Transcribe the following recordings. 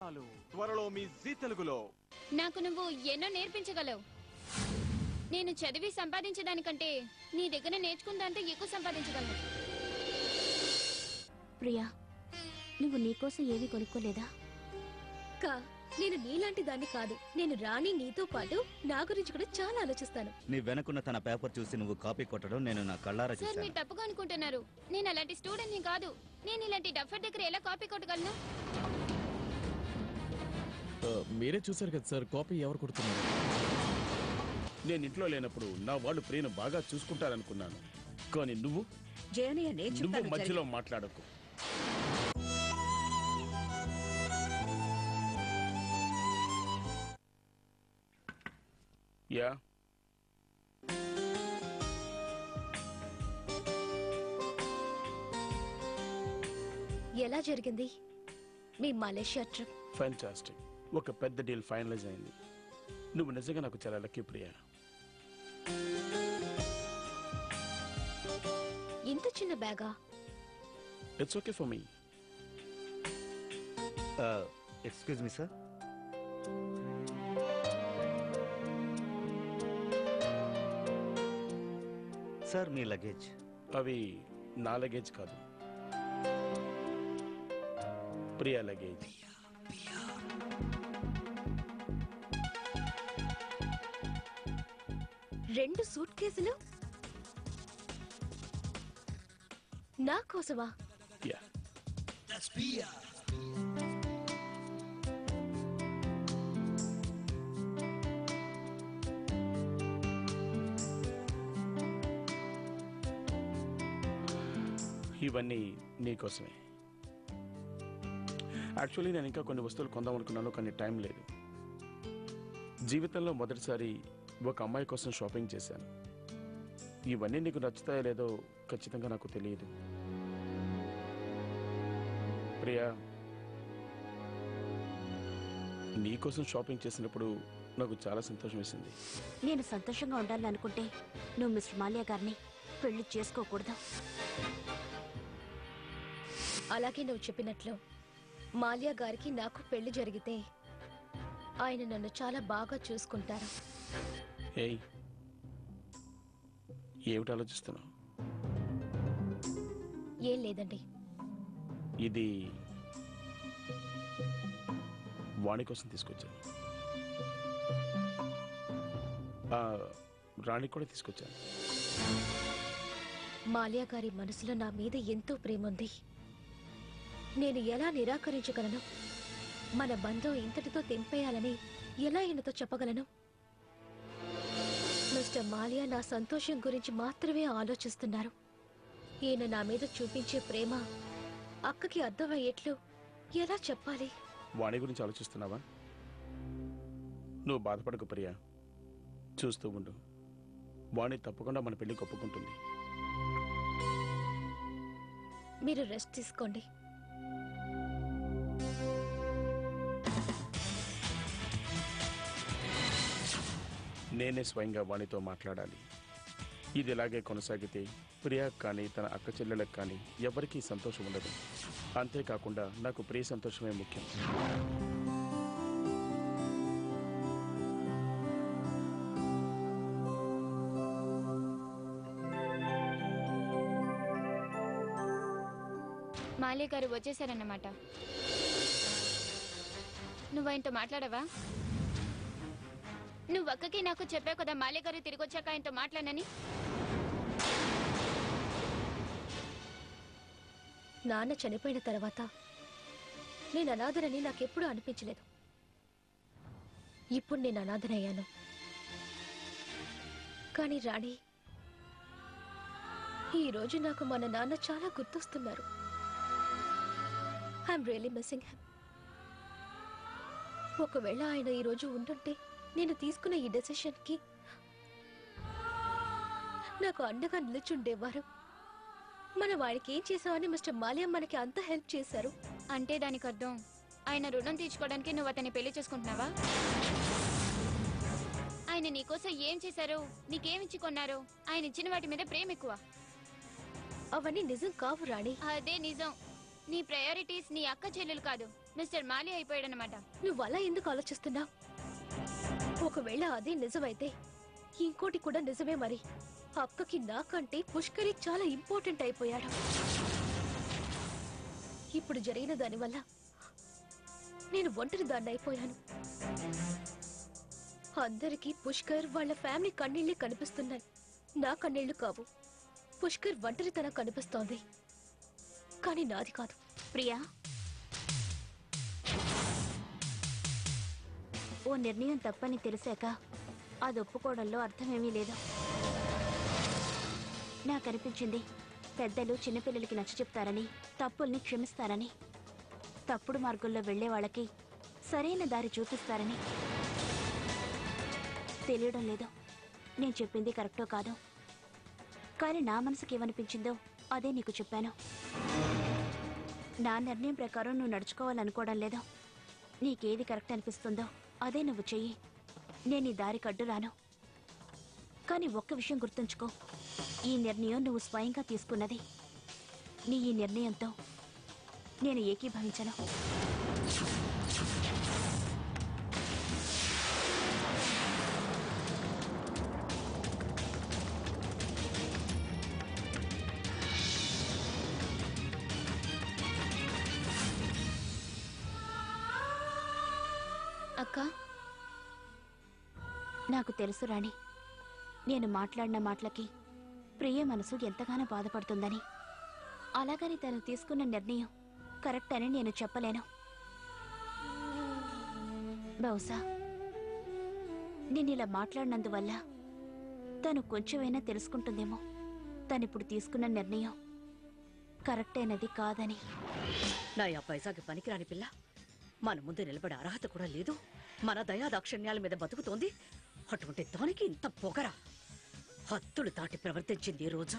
త్వరలో మీ జీ తెలుగులో. నాకు నువ్వు ఎన్నో నేర్పించగలవు. నేను చదివి సంపాదించడానికంటే నీ దగ్గర నేర్చుకున్న దాంతో ఎక్కువ సంపాదించగలను. ప్రియా, నువ్వు నీకోసం ఏమీ కొనుక్కోలేదా? నేను నీలాంటి దాన్ని కాదు. నేను రాణి నీతో పాటు నా గురించి కూడా చాలా ఆలోచిస్తాను. నీ వెనకున్న తన పేపర్ చూసి నువ్వు కాపీ కొట్టడం నేను నా కళ్ళారా సార్, చూశాను. మీరు తప్పుగా అనుకుంటున్నారు. నేను అలాంటి స్టూడెంట్ ని కాదు. నేను ఇలాంటి డఫర్ దగ్గర ఎలా కాపీ కొట్టగలను? మీరే చూసారు కదా సార్, కాపీ ఎవరు కొడుతున్నారు? నేను ఇంట్లో లేనప్పుడు నా వాళ్ళు ప్రియను బాగా చూసుకుంటారనుకున్నాను. కానీ నువ్వు మధ్యలో మాట్లాడకు. యా, ఎలా జరిగింది మీ మలేషియా ట్రిప్? ఫ్యాంటాస్టిక్. ఒక పెద్ద డీల్ ఫైనలైజ్ అయింది. నువ్వు నిజంగా నాకు చాలా లక్కీ ప్రియా. ఇంత చిన్న బ్యాగా? It's okay for me. Excuse me sir. Sir, మీ లగేజ్. అవి నా లగేజ్ కాదు, ప్రియా లగేజ్. రెండు సూట్ కేసులు నా కోసమా? యా, ఇవన్నీ నీకోసమే. యాక్చువల్లీ నేను ఇంకా కొన్ని వస్తువులు కొందాం అనుకున్నాను, కానీ టైం లేదు. జీవితంలో మొదటిసారి ఒక అమ్మాయి కోసం షాపింగ్ చేశాను. ఇవన్నీ నీకు నచ్చుతాయో లేదో ఖచ్చితంగా నాకు తెలియదు. ప్రియా, నీకోసం షాపింగ్ చేసినప్పుడు నాకు చాలా సంతోషం వేసింది. నేను సంతోషంగా ఉండాలని అనుకుంటే నువ్వు మిస్టర్ మాల్యా గారిని పెళ్లి చేసుకోకూడదు. అలాగే నువ్వు చెప్పినట్లు మాల్యా గారికి నాకు పెళ్లి జరిగితే ఆయన నన్ను చాలా బాగా చూసుకుంటారు. ఏయ్, ఏమిటి ఆలోచిస్తున్నావు? ఏం లేదండి. ఇది వాణి కోసం తీసుకొచ్చాను. రాణి కూడా తీసుకొచ్చాను. మాల్యా గారి మనసులో నా మీద ఎంతో ప్రేమ ఉంది. నేను ఎలా నిరాకరించగలను? మన బంధం ఇంతటితో తెంపేయాలని ఎలా ఈయనతో చెప్పగలను? మిస్టర్ మాల్యా నా సంతోషం గురించి మాత్రమే ఆలోచిస్తున్నారు. ఈయన నా మీద చూపించే ప్రేమ అక్కకి అర్థమయ్యేట్లు ఎలా చెప్పాలి? వాణి గురించి ఆలోచిస్తున్నావా? నువ్వు బాధపడకు ప్రియా, చూస్తూ ఉండు. వాణి తప్పకుండా మన పెళ్లికి ఒప్పుకుంటుంది. మీరు రెస్ట్ తీసుకోండి. నేనే స్వయంగా వాణితో మాట్లాడాలి. ఇది ఇలాగే కొనసాగితే ప్రియా కానీ తన అక్క చెల్లెలకు కానీ ఎవరికీ సంతోషం ఉండదు. అంతేకాకుండా నాకు ప్రియ సంతోషమే ముఖ్యం. మాల్యా గారు వచ్చేసారన్నమాట. నువ్వు ఆయనతో మాట్లాడవా? నువ్వు అక్కకి నాకు చెప్పావు కదా మాల్యా గారు తిరిగి వచ్చాక ఆయనతో మాట్లాడనని. నాన్న చనిపోయిన తర్వాత నేను అనాథనని నాకెప్పుడూ అనిపించలేదు. ఇప్పుడు నేను అనాథనయ్యాను. కానీ రాణి, ఈరోజు నాకు మన నాన్న చాలా గుర్తొస్తున్నారు. I'm really missing him. ఒకవేళ ఆయన ఈరోజు ఉండుంటే నేను తీసుకున్న ఈ డెసిషన్కి నాకు అండగా నిలుచుండేవారు. మనం వాడికి ఏం చేసామని మిస్టర్ మాల్యా మనకి అంత హెల్ప్ చేశారు. అంటే దానికి అర్థం ఆయన రుణం తీర్చుకోవడానికి నువ్వు అతన్ని పెళ్లి చేసుకుంటున్నావా? ఆయన నీకోసం ఏం చేశారో, నీకేమిచ్చి కొన్నారో, ఆయన ఇచ్చిన వాటి మీద ప్రేమ ఎక్కువ. అవన్నీ నిజం కావు రాణి. అదే నిజం. నీ ప్రయారిటీస్ నీ అక్క చెల్లెలు కాదు, మిస్టర్ మాలి అయిపోయాడనమాట. నువ్వు అలా ఎందుకు ఆలోచిస్తున్నావు? ఒకవేళ అదే నిజమైతే ఇంకోటి కూడా నిజమే. మరి అక్కకి నాకంటే పుష్కరి చాలా ఇంపార్టెంట్ అయిపోయాడు. ఇప్పుడు జరిగిన దానివల్ల నేను ఒంటరి దాన్ని అయిపోయాను. అందరికీ పుష్కర్ వాళ్ళ ఫ్యామిలీ కన్నీళ్లే కనిపిస్తున్నాయి, నా కన్నీళ్లు కావు. పుష్కర్ ఒంటరితనం కనిపిస్తోంది, కానీ నాది కాదు. ప్రియా, ఓ నిర్ణయం తప్పని తెలిసాక అది ఒప్పుకోవడంలో అర్థమేమీ లేదు. నాకనిపించింది పెద్దలు చిన్నపిల్లలకి నచ్చ చెప్తారని, తప్పుల్ని క్షమిస్తారని, తప్పుడు మార్గంలో వెళ్లే వాళ్ళకి సరైన దారి చూపిస్తారని. తెలియడం లేదు నేను చెప్పింది కరెక్టో కాదో, కానీ నా మనసుకి ఏమనిపించిందో అదే నీకు చెప్పాను. నా నిర్ణయం ప్రకారం నువ్వు నడుచుకోవాలనుకోవడం లేదు. నీకేది కరెక్ట్ అనిపిస్తుందో అదే నువ్వు చెయ్యి. నేను ఈ దారికి అడ్డు రాను. కానీ ఒక్క విషయం గుర్తుంచుకో, ఈ నిర్ణయం నువ్వు స్వయంగా తీసుకున్నది. నీ ఈ నిర్ణయంతో నేను ఏకీభవించను. అక్క, నాకు తెలుసు రాణి, నేను మాట్లాడిన మాటలకి ప్రియ మనసు ఎంతగానో బాధపడుతుందని. అలాగని తను తీసుకున్న నిర్ణయం కరెక్ట్ అని నేను చెప్పలేను. బహుశా నేను ఇలా మాట్లాడినందువల్ల తను కొంచెమైనా తెలుసుకుంటుందేమో తనిప్పుడు తీసుకున్న నిర్ణయం కరెక్ట్ అయినది కాదని. నా ఆ పైసాకి పనికిరాని పిల్ల మన ముందు నిలబడే అర్హత కూడా లేదు. మన దయా దాక్షిణ్యాల మీద బతుకుతోంది. అటువంటి దానికి ఇంత పొగరా, హద్దులు దాటి ప్రవర్తించింది ఈ రోజు.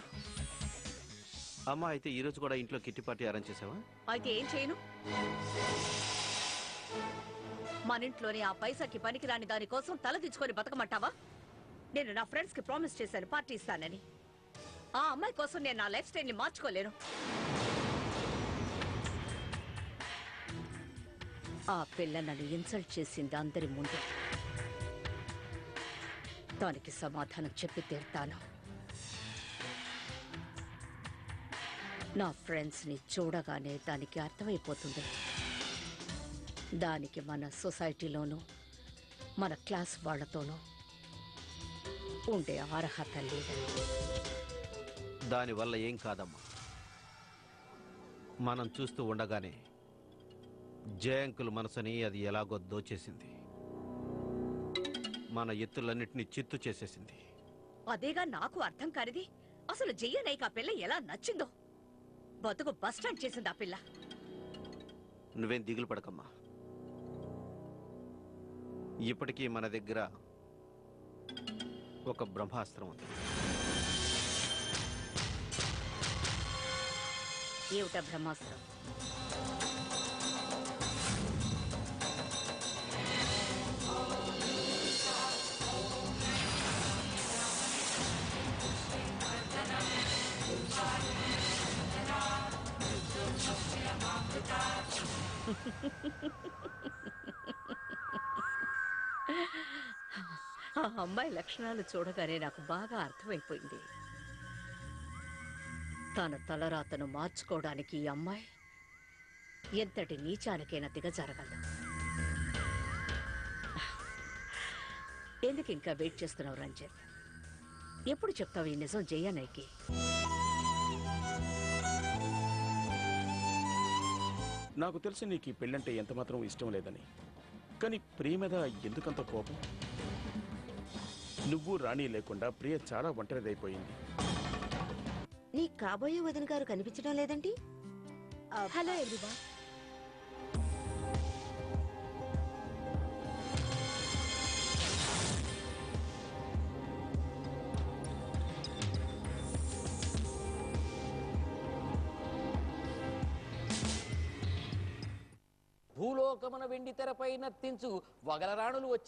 అమ్మా, అయితే ఈ రోజు కూడా ఇంట్లో కిట్టి పార్టీ అరేంజ్ చేసావా? అయితే ఏం చేయను? మన ఇంట్లోనే ఆ పైసాకి పనికిరాని దానికోసం తలదించుకొని బతకమంటావా? నేను నా ఫ్రెండ్స్ కి ప్రామిస్ చేశాను పార్టీ ఇస్తానని. ఆ అమ్మాయి కోసం నేను నా లైఫ్ స్టైల్ ని మార్చుకోలేను. ఆ పిల్ల నన్ను ఇన్సల్ట్ చేసింది అందరి ముందు. దానికి సమాధానం చెప్పి తీరుతాను. నా ఫ్రెండ్స్ ని చూడగానే దానికి అర్థమైపోతుంది, దానికి మన సొసైటీలోనూ మన క్లాస్ వాళ్లతోనూ ఉండే అర్హత లేదని. దానివల్ల ఏం కాదమ్మా. మనం చూస్తూ ఉండగానే జయాంకుల మనసుని అది ఎలాగో దోచేసింది. మన ఎత్తులన్నిటినీ చిత్తు చేసేసింది. అదేగా నాకు అర్థం కానిది. అసలు జయ్యనైకి ఆ పిల్ల ఎలా నచ్చిందో. బతుకు బస్టాండ్ చేసింది ఆ పిల్ల. నువ్వేం దిగులు పడకమ్మా. ఇప్పటికీ మన దగ్గర ఒక బ్రహ్మాస్త్రం ఉంది. ఏమిటా బ్రహ్మాస్త్రం? ఆ అమ్మాయి లక్షణాలు చూడగానే నాకు బాగా అర్థమైపోయింది. తన తలరాతను మార్చుకోవడానికి ఈ అమ్మాయి ఎంతటి నీచానికైనా దిగజారగలదు. ఎందుకు ఇంకా వెయిట్ చేస్తున్నావు రంజిత్? ఎప్పుడు చెప్తావు ఈ నిజం జయ్యనైకి? నాకు తెలిసి నీకు ఈ పెళ్ళంటే ఎంతమాత్రం ఇష్టం లేదని. కానీ ప్రియ మీద ఎందుకంత కోపం? నువ్వు రాణి లేకుండా ప్రియ చాలా ఒంటరిదైపోయింది. నీ కాబోయే వదిన గారు కనిపించడం లేదండి. Hello everyone. భూలోకమున వెండి తెరపై నర్తించు వగలరాణులు వచ్చి